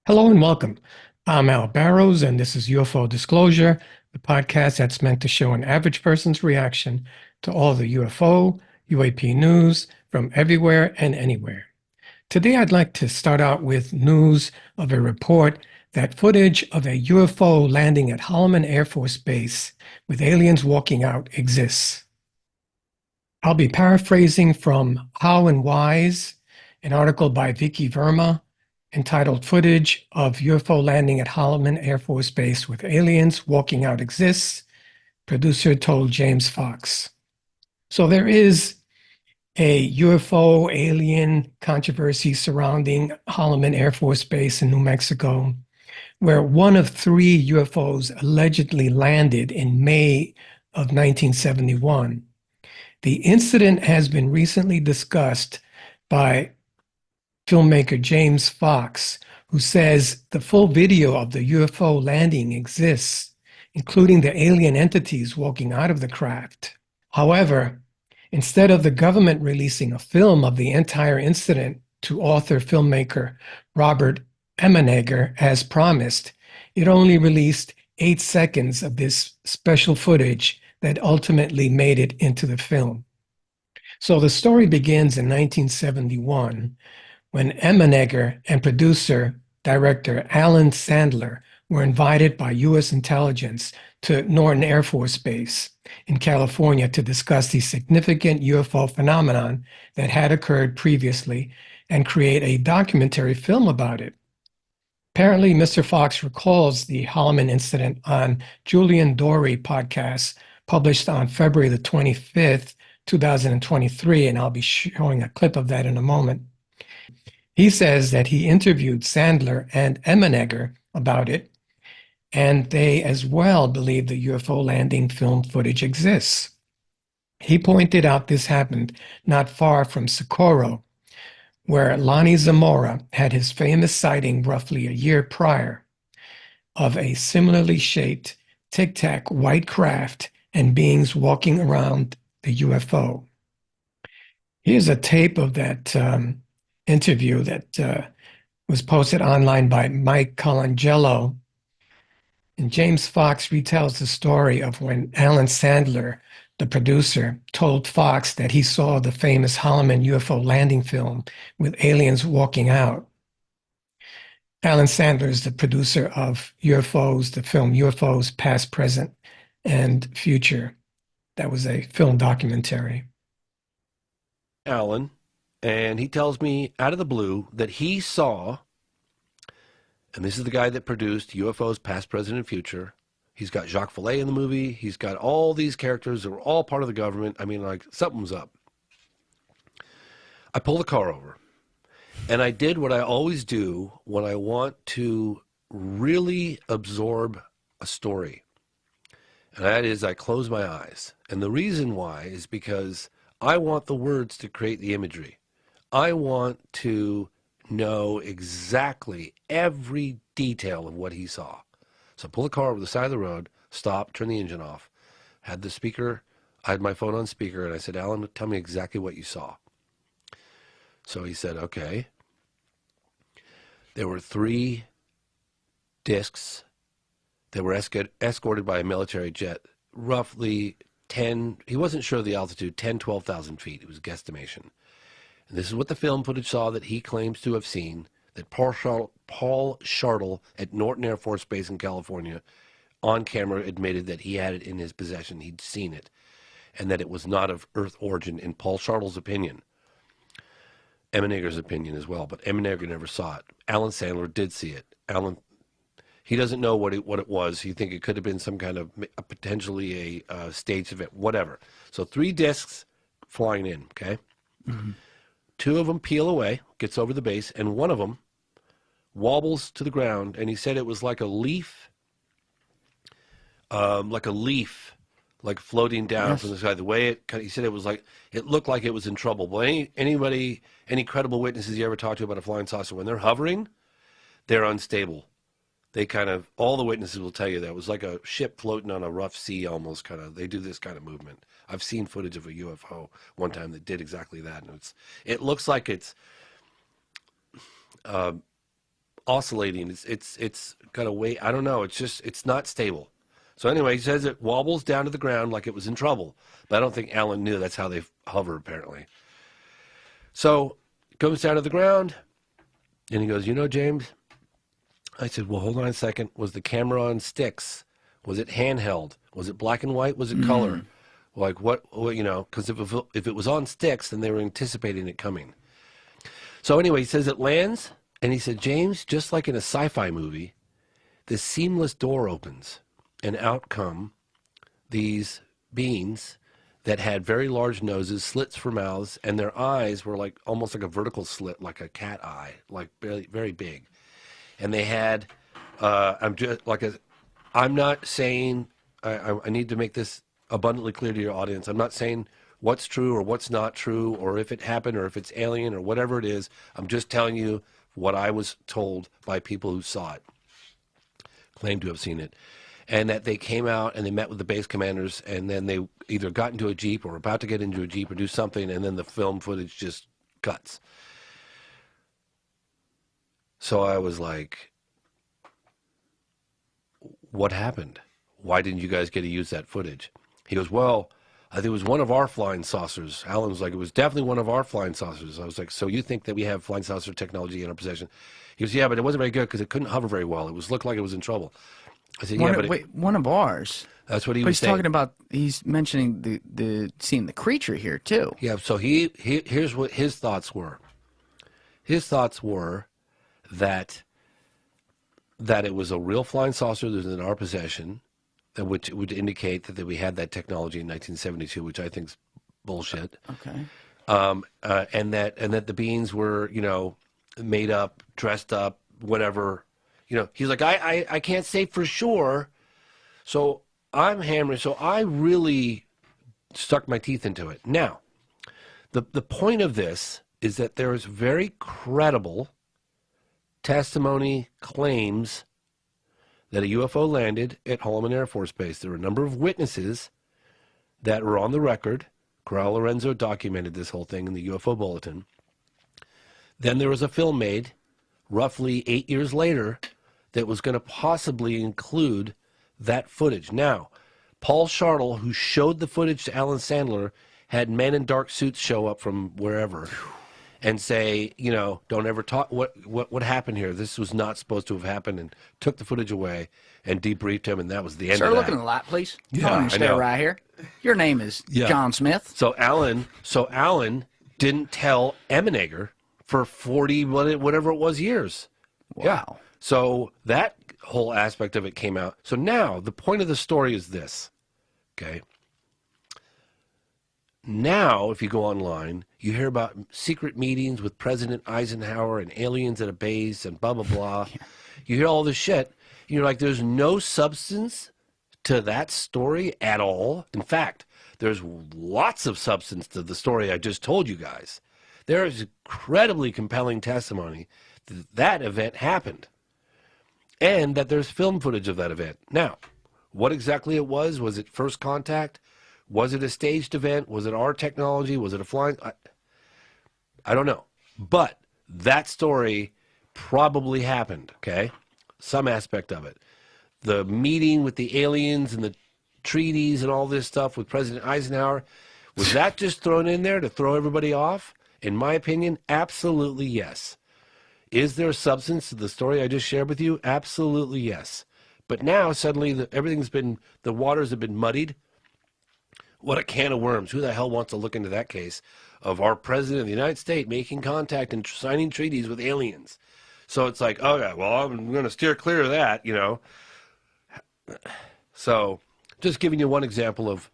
Hello and welcome. I'm Al Barrows, and this is UFO Disclosure, the podcast that's meant to show an average person's reaction to all the UFO, UAP news from everywhere and anywhere. Today, I'd like to start out with news of a report that footage of a UFO landing at Holloman Air Force Base with aliens walking out exists. I'll be paraphrasing from How and Wise, an article by Vicky Verma entitled Footage of UFO Landing at Holloman Air Force Base with Aliens Walking Out Exists, producer told James Fox. So there is a UFO alien controversy surrounding Holloman Air Force Base in New Mexico, where one of three UFOs allegedly landed in May of 1971. The incident has been recently discussed by filmmaker James Fox, who says the full video of the UFO landing exists, including the alien entities walking out of the craft. However, instead of the government releasing a film of the entire incident to author filmmaker Robert Emenegger as promised, it only released 8 seconds of this special footage that ultimately made it into the film. So the story begins in 1971 when Emenegger and producer-director Alan Sandler were invited by U.S. intelligence to Norton Air Force Base in California to discuss the significant UFO phenomenon that had occurred previously and create a documentary film about it. Apparently, Mr. Fox recalls the Holloman incident on Julian Dory podcast published on February the 25th, 2023, and I'll be showing a clip of that in a moment. He says that he interviewed Sandler and Emenegger about it, and they as well believe the UFO landing film footage exists. He pointed out this happened not far from Socorro, where Lonnie Zamora had his famous sighting roughly a year prior of a similarly shaped tic-tac white craft and beings walking around the UFO. Here's a tape of that interview that was posted online by Mike Colangelo. And James Fox retells the story of when Alan Sandler, the producer, told Fox that he saw the famous Holloman UFO landing film with aliens walking out. Alan Sandler is the producer of UFOs, the film UFOs Past, Present, and Future. That was a film documentary. Alan, and he tells me out of the blue that he saw, and this is the guy that produced UFOs Past, Present, and Future. He's got Jacques Vallée in the movie. He's got all these characters that were all part of the government. I mean, like, something was up. I pulled the car over, and I did what I always do when I want to really absorb a story. And that is I close my eyes. And the reason why is because I want the words to create the imagery. I want to know exactly every detail of what he saw. So I pulled the car over the side of the road, stopped, turned the engine off, had the speaker, I had my phone on speaker, and I said, Alan, tell me exactly what you saw. So he said, okay. There were 3 discs that were escorted by a military jet, roughly 10, he wasn't sure of the altitude, 10, 12,000 feet. It was a guesstimation. And this is what the film footage saw that he claims to have seen, that Paul Shartle at Norton Air Force Base in California on camera admitted that he had it in his possession. He'd seen it, and that it was not of Earth origin, in Paul Shartle's opinion. Emenegger's opinion as well, but Emenegger never saw it. Alan Sandler did see it. He doesn't know what it was. He think it could have been some kind of potentially a staged event, whatever. So 3 discs flying in, okay? Mm-hmm. 2 of them peel away, gets over the base, and one of them wobbles to the ground, and he said it was like a leaf, like floating down from the sky. The way he said it was like, it looked like it was in trouble. Well, any credible witnesses you ever talk to about a flying saucer, when they're hovering, they're unstable. They kind of, all the witnesses will tell you that it was like a ship floating on a rough sea almost, kind of. They do this kind of movement. I've seen footage of a UFO one time that did exactly that, and it looks like it's oscillating. It's got a weight. I don't know. It's not stable. So anyway, he says it wobbles down to the ground like it was in trouble. But I don't think Alan knew that's how they hover, apparently. So it comes down to the ground, and he goes, James, I said, well, hold on a second. Was the camera on sticks? Was it handheld? Was it black and white? Was it color? Like what because if it was on sticks, then they were anticipating it coming. So anyway, he says it lands, and he said, James, just like in a sci-fi movie, this seamless door opens, and out come these beings that had very large noses, slits for mouths, and their eyes were like almost like a vertical slit, like a cat eye, like very, very big. And they had, I'm not saying, I need to make this abundantly clear to your audience. I'm not saying what's true or what's not true, or if it happened or if it's alien or whatever it is. I'm just telling you what I was told by people who saw it, claimed to have seen it. And that they came out and they met with the base commanders, and then they either got into a Jeep or were about to get into a Jeep or do something, and then the film footage just cuts. So I was like, what happened? Why didn't you guys get to use that footage? He goes, well, I think it was one of our flying saucers. Alan was like, it was definitely one of our flying saucers. I was like, so you think that we have flying saucer technology in our possession? He goes, yeah, but it wasn't very good because it couldn't hover very well. It looked like it was in trouble. I said, one of ours. That's what he But was he's saying. talking about. He's mentioning the seeing the creature here too. Yeah. So here's what his thoughts were. His thoughts were that it was a real flying saucer that was in our possession, which would indicate that we had that technology in 1972, which I think is bullshit. Okay. And that the beings were, made up, dressed up, whatever. He's like, I can't say for sure. So I'm hammering. So I really stuck my teeth into it. Now, the point of this is that there is very credible testimony claims that a UFO landed at Holloman Air Force Base. There were a number of witnesses that were on the record. Corral Lorenzo documented this whole thing in the UFO Bulletin. Then there was a film made roughly 8 years later that was going to possibly include that footage. Now, Paul Shartle, who showed the footage to Alan Sandler, had men in dark suits show up from wherever and say, don't ever talk. What happened here? This was not supposed to have happened, and took the footage away and debriefed him, and that was the end Start of that. looking at the lot, please. Yeah, Come on, I stay know. right here. Your name is John Smith. So Alan didn't tell Emenegger for 40 whatever it was years. Wow. Yeah. So that whole aspect of it came out. So now the point of the story is this. Okay. Now, if you go online, you hear about secret meetings with President Eisenhower and aliens at a base and blah, blah, blah. You hear all this shit. And you're like, there's no substance to that story at all. In fact, there's lots of substance to the story I just told you guys. There is incredibly compelling testimony that that event happened, and that there's film footage of that event. Now, what exactly it was it first contact? Was it a staged event? Was it our technology? Was it a flying? I don't know. But that story probably happened, okay? Some aspect of it. The meeting with the aliens and the treaties and all this stuff with President Eisenhower, was that just thrown in there to throw everybody off? In my opinion, absolutely yes. Is there substance to the story I just shared with you? Absolutely yes. But now suddenly the waters have been muddied. What a can of worms. Who the hell wants to look into that case of our president of the United States making contact and signing treaties with aliens? So it's like, oh yeah, well, I'm going to steer clear of that, So just giving you one example of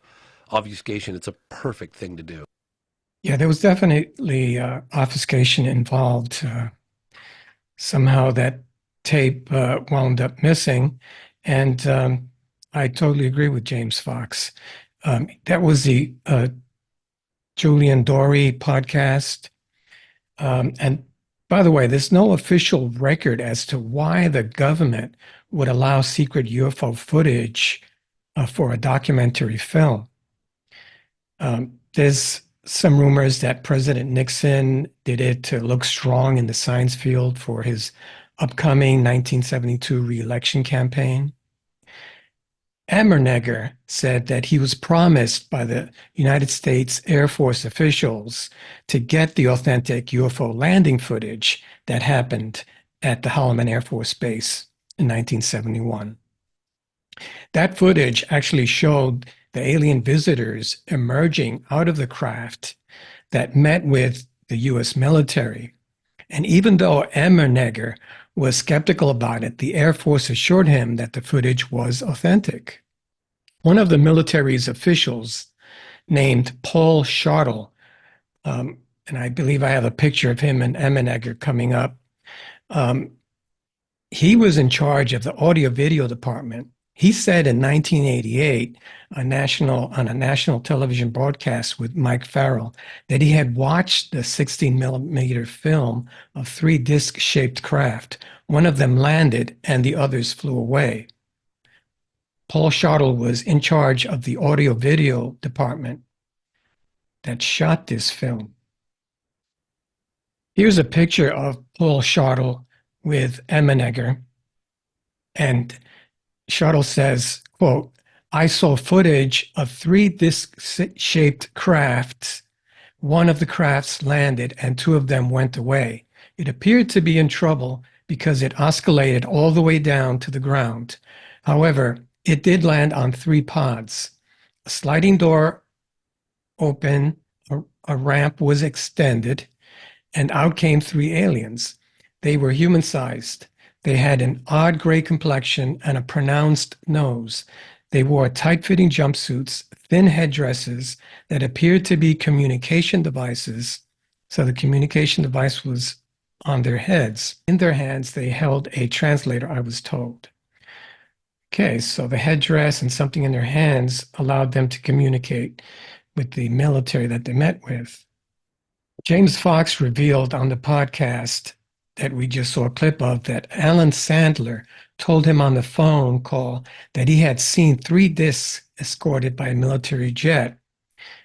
obfuscation, it's a perfect thing to do. Yeah, there was definitely obfuscation involved. Somehow that tape wound up missing. And I totally agree with James Fox. That was the Julian Dory podcast. And by the way, there's no official record as to why the government would allow secret UFO footage for a documentary film. There's some rumors that President Nixon did it to look strong in the science field for his upcoming 1972 re-election campaign. Ammenegger said that he was promised by the United States Air Force officials to get the authentic UFO landing footage that happened at the Holloman Air Force Base in 1971. That footage actually showed the alien visitors emerging out of the craft that met with the U.S. military. And even though Ammenegger was skeptical about it, the Air Force assured him that the footage was authentic. One of the military's officials, named Paul Schottel, and I believe I have a picture of him and Ammenegger coming up, he was in charge of the audio-video department. He said in 1988, on a national television broadcast with Mike Farrell, that he had watched the 16-millimeter film of 3 disc-shaped craft. One of them landed and the others flew away. Paul Schottel was in charge of the audio-video department that shot this film. Here's a picture of Paul Schottel with Ammenegger, and Schottel says, quote, "I saw footage of 3 disc-shaped crafts. One of the crafts landed and 2 of them went away. It appeared to be in trouble because it oscillated all the way down to the ground. However, it did land on 3 pods. A sliding door opened, a ramp was extended, and out came 3 aliens. They were human-sized. They had an odd gray complexion and a pronounced nose. They wore tight-fitting jumpsuits, thin headdresses that appeared to be communication devices. So the communication device was on their heads. In their hands, they held a translator, I was told." Okay, so the headdress and something in their hands allowed them to communicate with the military that they met with. James Fox revealed on the podcast that we just saw a clip of that Alan Sandler told him on the phone call that he had seen 3 discs escorted by a military jet.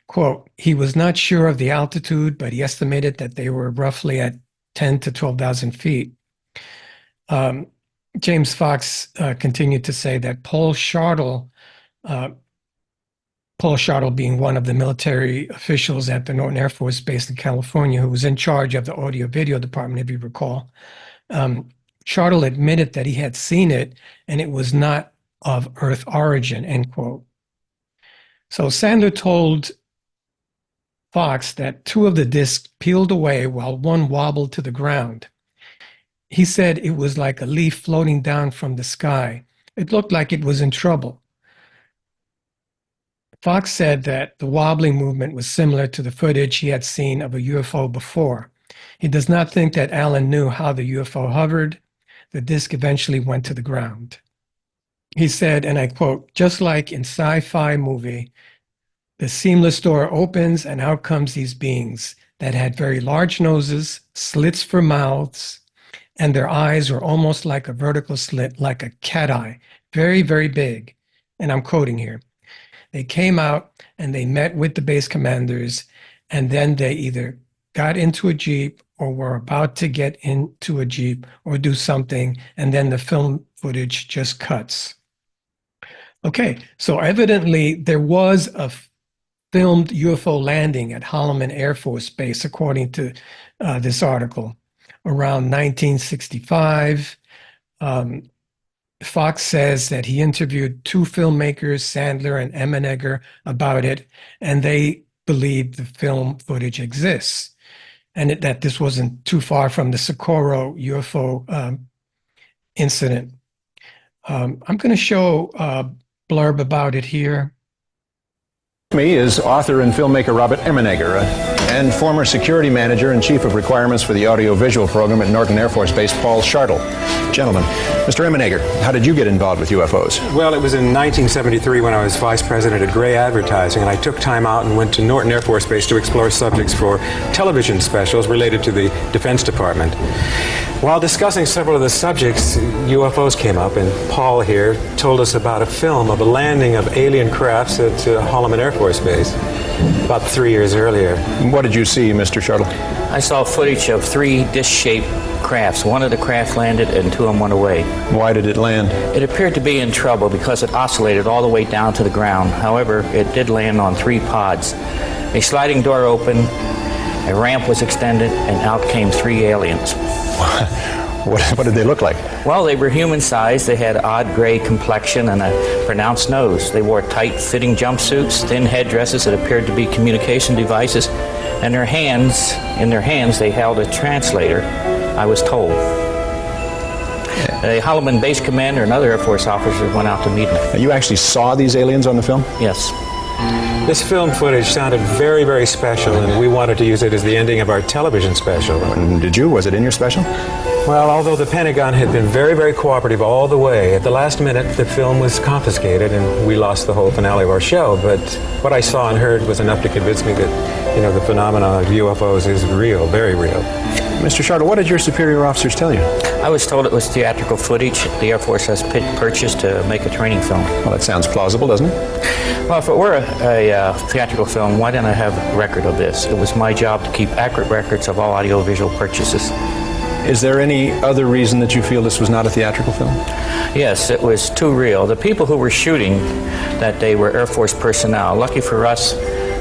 Quote, "He was not sure of the altitude, but he estimated that they were roughly at 10 to 12,000 feet. James Fox continued to say that Paul Schottel being one of the military officials at the Norton Air Force Base in California, who was in charge of the audio-video department, if you recall, Schottel admitted that he had seen it and it was not of Earth origin, end quote. So Sandler told Fox that 2 of the discs peeled away while 1 wobbled to the ground. He said it was like a leaf floating down from the sky. It looked like it was in trouble. Fox said that the wobbling movement was similar to the footage he had seen of a UFO before. He does not think that Alan knew how the UFO hovered. The disc eventually went to the ground. He said, and I quote, "Just like in sci-fi movie, the seamless door opens and out comes these beings that had very large noses, slits for mouths, and their eyes were almost like a vertical slit, like a cat eye, very, very big." And I'm quoting here. "They came out and they met with the base commanders, and then they either got into a Jeep or were about to get into a Jeep or do something, and then the film footage just cuts." Okay, so evidently there was a filmed UFO landing at Holloman Air Force Base, according to this article, around 1965. Fox says that he interviewed 2 filmmakers, Sandler and Ammenegger, about it, and they believe the film footage exists, and that this wasn't too far from the Socorro UFO incident. I'm going to show a blurb about it here. Me is author and filmmaker Robert Ammenegger and former security manager and chief of requirements for the audio-visual program at Norton Air Force Base, Paul Schottel. Gentlemen, Mr. Ammenegger, how did you get involved with UFOs? Well, it was in 1973 when I was vice president at Gray Advertising, and I took time out and went to Norton Air Force Base to explore subjects for television specials related to the Defense Department. While discussing several of the subjects, UFOs came up, and Paul here told us about a film of a landing of alien crafts at Holloman Air Force Base about 3 years earlier. What did you see, Mr. Schottel? I saw footage of 3 disc-shaped crafts. One of the craft landed and two of them went away. Why did it land? It appeared to be in trouble because it oscillated all the way down to the ground. However, it did land on 3 pods. A sliding door opened, a ramp was extended, and out came 3 aliens. What did they look like? Well, they were human-sized. They had odd gray complexion and a pronounced nose. They wore tight-fitting jumpsuits, thin headdresses that appeared to be communication devices, and in their hands, they held a translator, I was told. A Holloman base commander and other Air Force officers went out to meet them. You actually saw these aliens on the film? Yes. This film footage sounded very, very special, and we wanted to use it as the ending of our television special. And did you? Was it in your special? Well, although the Pentagon had been very, very cooperative all the way, at the last minute the film was confiscated and we lost the whole finale of our show. But what I saw and heard was enough to convince me that, you know, the phenomenon of UFOs is real, very real. Mr. Shartle, what did your superior officers tell you? I was told it was theatrical footage the Air Force has purchased to make a training film. Well, that sounds plausible, doesn't it? Well, if it were a theatrical film, why didn't I have a record of this? It was my job to keep accurate records of all audiovisual purchases. Is there any other reason that you feel this was not a theatrical film? Yes, it was too real. The people who were shooting that day were Air Force personnel. Lucky for us,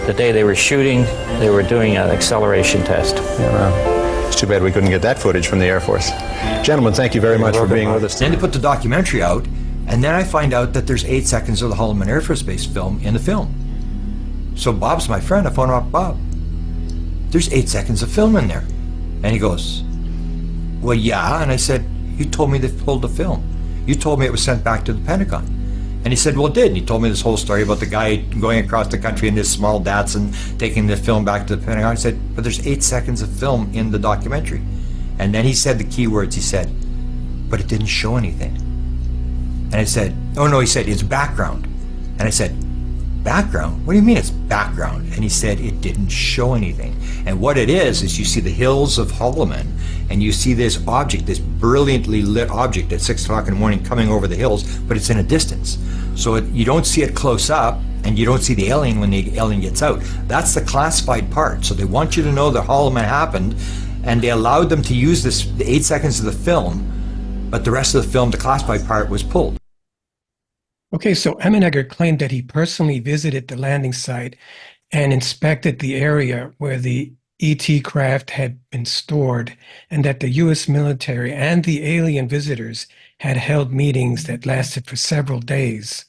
the day they were shooting, they were doing an acceleration test. Yeah, well, it's too bad we couldn't get that footage from the Air Force. Gentlemen, thank you very much for being with us. Then they put the documentary out, and then I find out that there's 8 seconds of the Holloman Air Force Base film in the film. So Bob's my friend. I phone up Bob. There's 8 seconds of film in there. And he goes, well, yeah. And I said, you told me they pulled the film. You told me it was sent back to the Pentagon. And he said, well, it did. And he told me this whole story about the guy going across the country in this small Datsun, taking the film back to the Pentagon. I said, but there's 8 seconds of film in the documentary. And then he said the key words. He said, but it didn't show anything. And I said, oh no, he said, it's background. And I said, background? What do you mean it's background? And he said, it didn't show anything. And what it is you see the hills of Holloman, and you see this object, this brilliantly lit object at 6 o'clock in the morning coming over the hills, but it's in a distance. So you don't see it close up, and you don't see the alien when the alien gets out. That's the classified part. So they want you to know that Holloman happened, and they allowed them to use the 8 seconds of the film, but the rest of the film, the classified part, was pulled. Okay, so Emenegger claimed that he personally visited the landing site and inspected the area where the ET craft had been stored, and that the U.S. military and the alien visitors had held meetings that lasted for several days.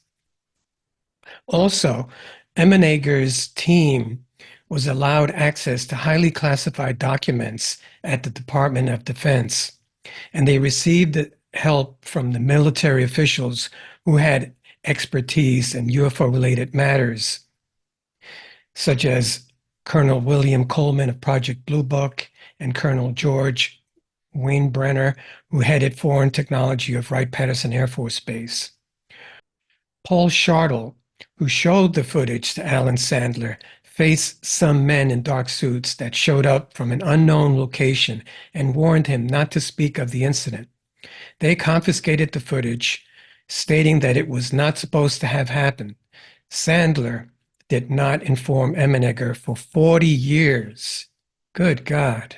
Also, Emenegger's team was allowed access to highly classified documents at the Department of Defense, and they received help from the military officials who had expertise in UFO-related matters, such as Colonel William Coleman of Project Blue Book and Colonel George Weinbrenner, who headed Foreign Technology of Wright-Patterson Air Force Base. Paul Shartle, who showed the footage to Alan Sandler, faced some men in dark suits that showed up from an unknown location and warned him not to speak of the incident. They confiscated the footage, stating that it was not supposed to have happened. Sandler did not inform Emenegger for 40 years. Good God.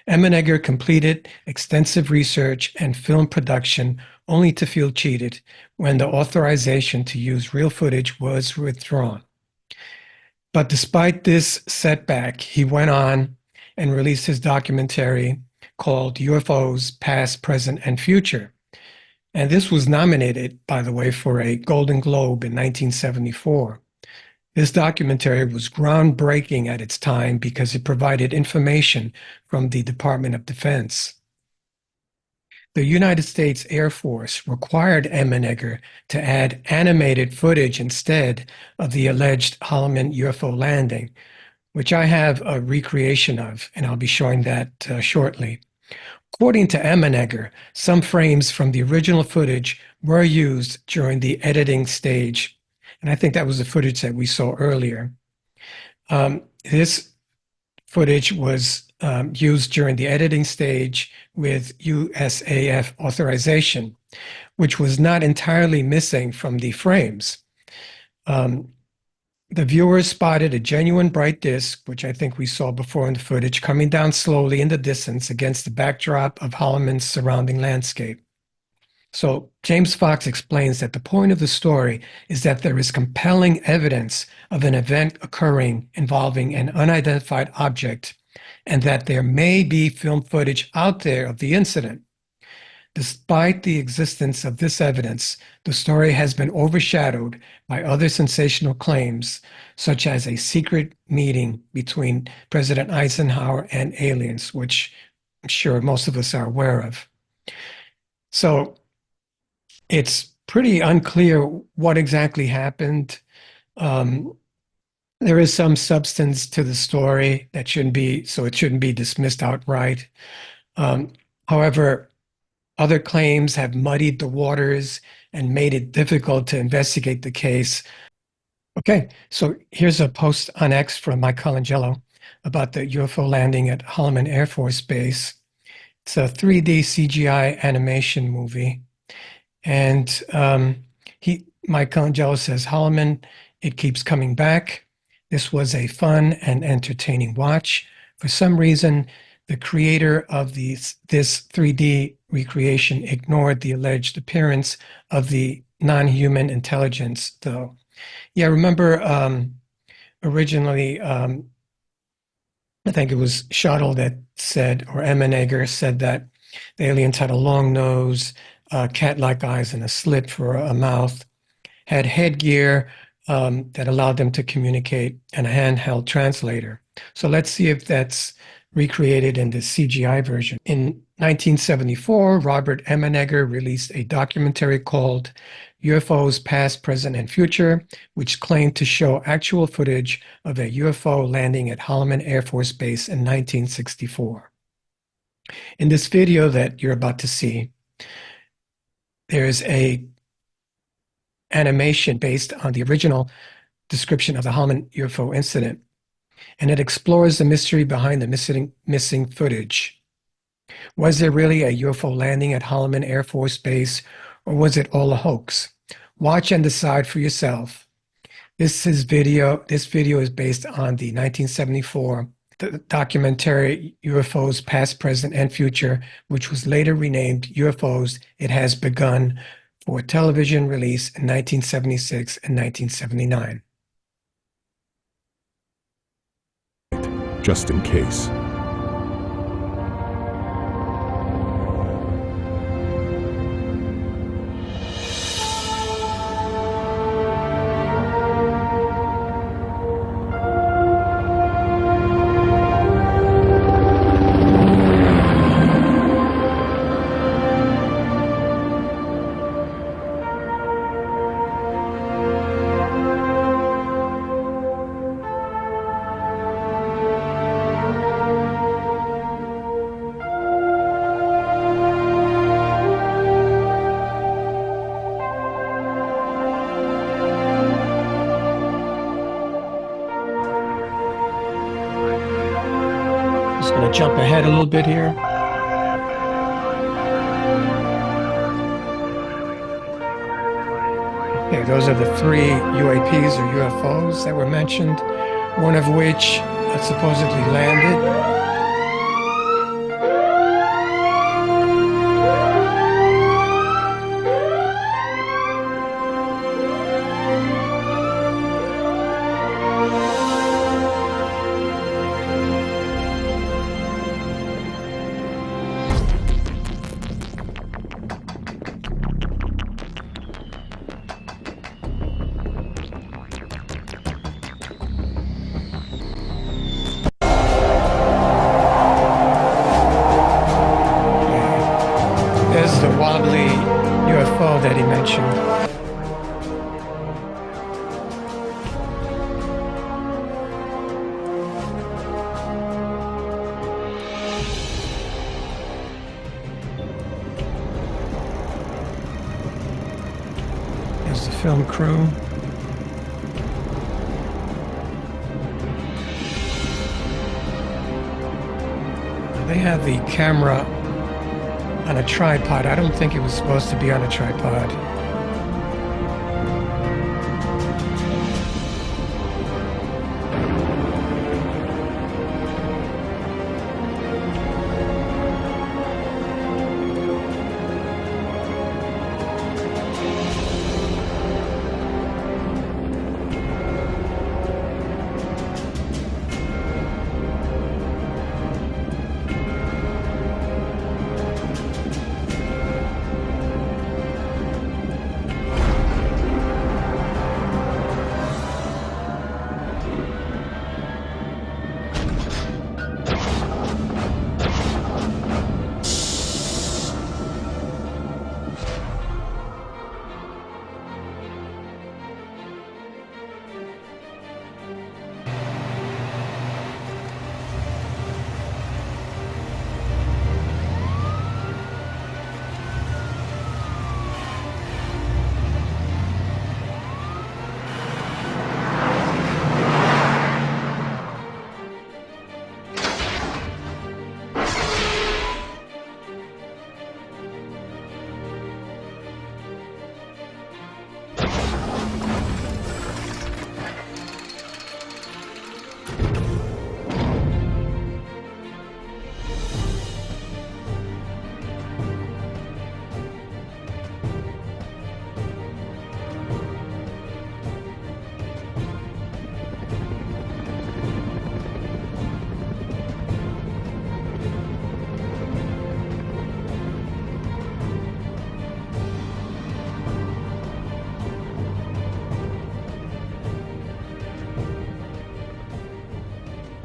Emenegger completed extensive research and film production only to feel cheated when the authorization to use real footage was withdrawn. But despite this setback, he went on and released his documentary called UFOs Past, Present, and Future. And this was nominated, by the way, for a Golden Globe in 1974. This documentary was groundbreaking at its time because it provided information from the Department of Defense. The United States Air Force required Emenegger to add animated footage instead of the alleged Holloman UFO landing, which I have a recreation of, and I'll be showing that shortly. According to Emenegger, some frames from the original footage were used during the editing stage, and I think that was the footage that we saw earlier. This footage was used during the editing stage with USAF authorization, which was not entirely missing from the frames. the viewers spotted a genuine bright disk, which I think we saw before in the footage, coming down slowly in the distance against the backdrop of Holloman's surrounding landscape. So James Fox explains that the point of the story is that there is compelling evidence of an event occurring involving an unidentified object, and that there may be film footage out there of the incident. Despite the existence of this evidence, the story has been overshadowed by other sensational claims, such as a secret meeting between President Eisenhower and aliens, which I'm sure most of us are aware of. So it's pretty unclear what exactly happened. There is some substance to the story that shouldn't be, so it shouldn't be dismissed outright. However, other claims have muddied the waters and made it difficult to investigate the case. Okay, so here's a post on X from Mike Colangelo about the UFO landing at Holloman Air Force Base. It's a 3D CGI animation movie. And Mike Colangelo says, Holloman, it keeps coming back. This was a fun and entertaining watch. For some reason, the creator of this 3D recreation ignored the alleged appearance of the non-human intelligence, though. Yeah, remember originally, I think it was Shuttle that said, or Emenegger said that the aliens had a long nose, cat-like eyes, and a slit for a mouth, had headgear that allowed them to communicate, and a handheld translator. So let's see if that's recreated in the CGI version. In 1974, Robert Emenegger released a documentary called UFOs Past, Present, and Future, which claimed to show actual footage of a UFO landing at Holloman Air Force Base in 1964. In this video that you're about to see, there's a animation based on the original description of the Holloman UFO incident, and it explores the mystery behind the missing footage. Was there really a UFO landing at Holloman Air Force Base, or was it all a hoax? Watch and decide for yourself. This video is based on the 1974 documentary UFOs Past, Present, and Future, which was later renamed UFOs It Has Begun, for television release in 1976 and 1979. Just in case. Just going to jump ahead a little bit here. Okay, those are the three UAPs or UFOs that were mentioned, one of which supposedly landed. There's the wobbly UFO that he mentioned. There's the film crew. They have the camera on a tripod. I don't think it was supposed to be on a tripod.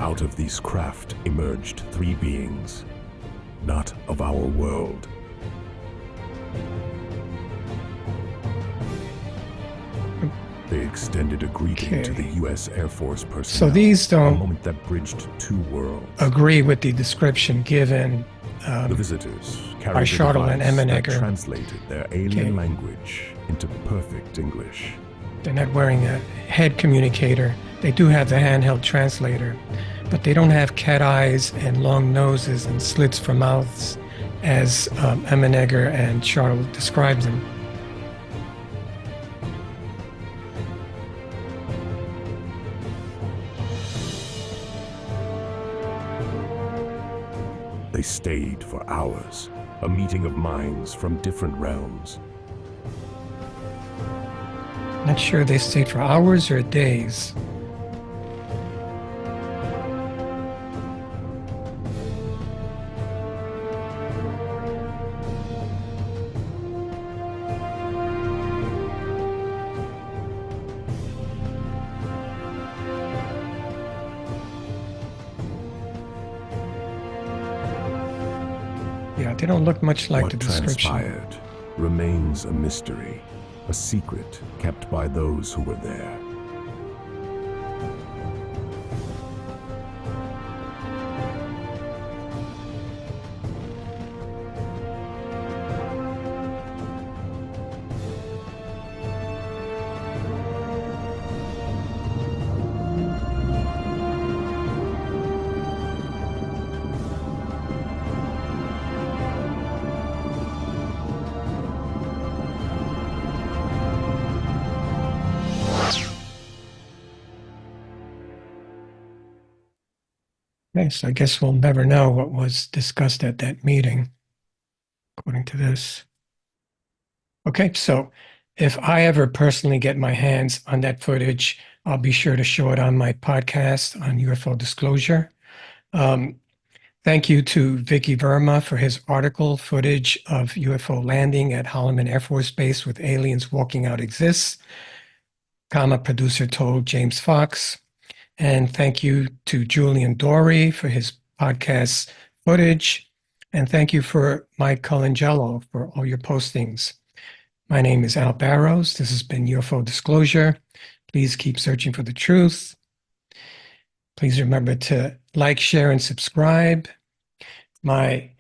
Out of these craft emerged three beings, not of our world. They extended a greeting to the U.S. Air Force personnel. So these a don't moment that bridged two worlds. agree with the description given The visitors by carried a Shardle and device that Emenegger. translated their alien language into perfect English. They're not wearing a head communicator. They do have the handheld translator, but they don't have cat eyes and long noses and slits for mouths as Emenegger and Shardle described them. They stayed for hours, a meeting of minds from different realms. Not sure they stayed for hours or days. Yeah, they don't look much like the What description. transpired remains a mystery, a secret kept by those who were there. Okay, so I guess we'll never know what was discussed at that meeting, according to this. Okay, so if I ever personally get my hands on that footage, I'll be sure to show it on my podcast on UFO Disclosure. Thank you to Vicky Verma for his article, Footage of UFO Landing at Holloman Air Force Base with Aliens Walking Out Exists, producer told James Fox. And thank you to Julian Dory for his podcast footage. And thank you for Mike Colangelo for all your postings. My name is Al Barrows. This has been UFO Disclosure. Please keep searching for the truth. Please remember to like, share, and subscribe. My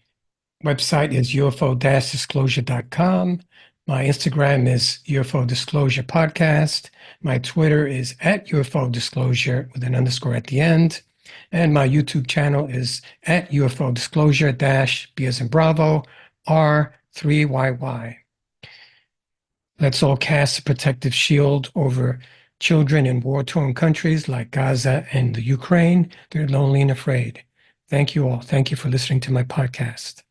website is ufo-disclosure.com. My Instagram is UFO Disclosure Podcast. My Twitter is at UFO Disclosure with an underscore at the end. And my YouTube channel is at UFO Disclosure -B as in Bravo, R3YY. Let's all cast a protective shield over children in war-torn countries like Gaza and the Ukraine. They're lonely and afraid. Thank you all. Thank you for listening to my podcast.